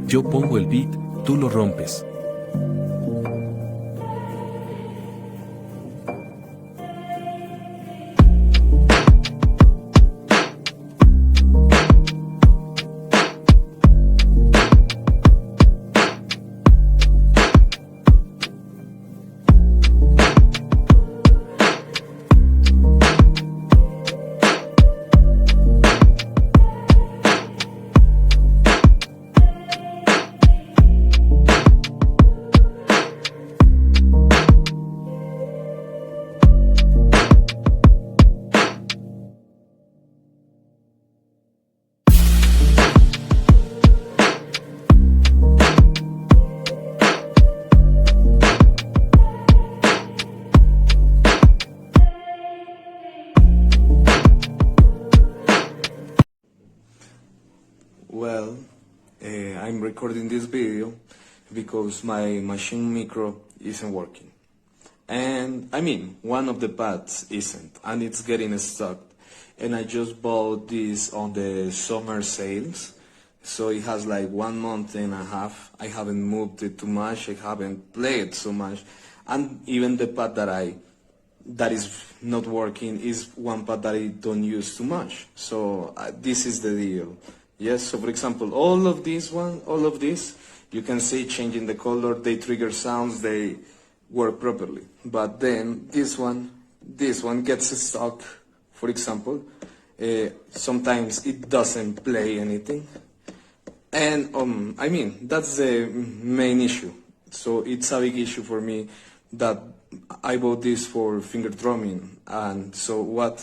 Yo pongo el beat, tú lo rompes. Well, I'm recording this video because my Maschine Mikro isn't working. And I mean, one of the pads isn't, and it's getting stuck. And I just bought this on the summer sales, so it has like 1 month and a half. I haven't moved it too much, I haven't played so much, and even the pad that is not working is one pad that I don't use too much. So this is the deal. Yes, so for example, all of this, you can see changing the color, they trigger sounds, they work properly. But then this one gets stuck, for example. Sometimes it doesn't play anything. And I mean, that's the main issue. So it's a big issue for me that I bought this for finger drumming. And so what